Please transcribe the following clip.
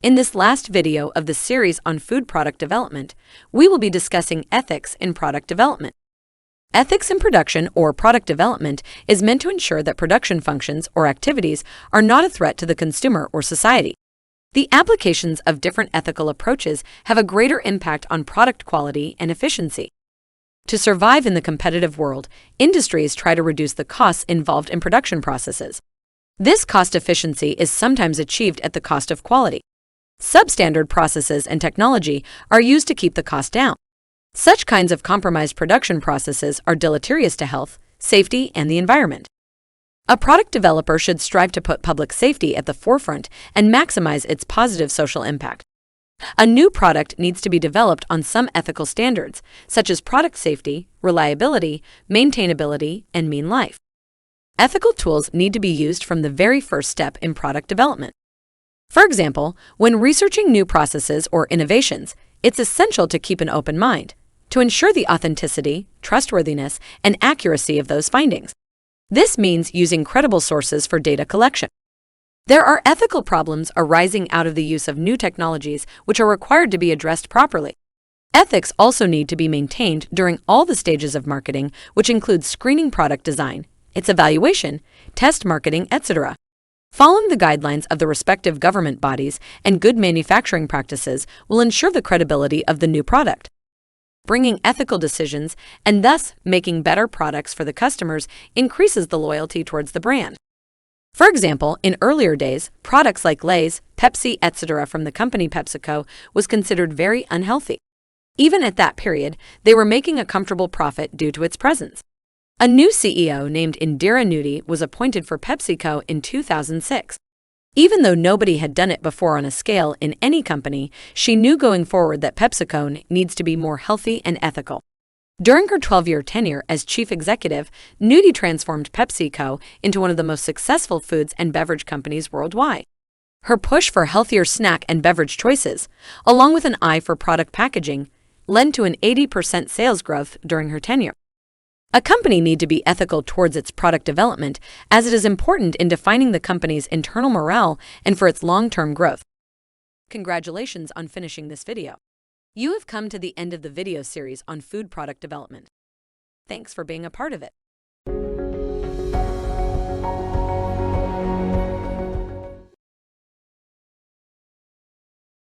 In this last video of the series on food product development, we will be discussing ethics in product development. Ethics in production or product development is meant to ensure that production functions or activities are not a threat to the consumer or society. The applications of different ethical approaches have a greater impact on product quality and efficiency. To survive in the competitive world, industries try to reduce the costs involved in production processes. This cost efficiency is sometimes achieved at the cost of quality. Substandard processes and technology are used to keep the cost down. Such kinds of compromised production processes are deleterious to health, safety, and the environment. A product developer should strive to put public safety at the forefront and maximize its positive social impact. A new product needs to be developed on some ethical standards, such as product safety, reliability, maintainability, and mean life. Ethical tools need to be used from the very first step in product development. For example, when researching new processes or innovations, it's essential to keep an open mind to ensure the authenticity, trustworthiness, and accuracy of those findings. This means using credible sources for data collection. There are ethical problems arising out of the use of new technologies which are required to be addressed properly. Ethics also need to be maintained during all the stages of marketing, which includes screening product design, its evaluation, test marketing, etc. Following the guidelines of the respective government bodies and good manufacturing practices will ensure the credibility of the new product. Bringing ethical decisions and thus making better products for the customers increases the loyalty towards the brand. For example, in earlier days, products like Lay's, Pepsi, etc. from the company PepsiCo was considered very unhealthy. Even at that period, they were making a comfortable profit due to its presence. A new CEO named Indira Nooyi was appointed for PepsiCo in 2006. Even though nobody had done it before on a scale in any company, she knew going forward that PepsiCo needs to be more healthy and ethical. During her 12-year tenure as chief executive, Nooyi transformed PepsiCo into one of the most successful foods and beverage companies worldwide. Her push for healthier snack and beverage choices, along with an eye for product packaging, led to an 80% sales growth during her tenure. A company needs to be ethical towards its product development, as it is important in defining the company's internal morale and for its long-term growth. Congratulations on finishing this video. You have come to the end of the video series on food product development. Thanks for being a part of it.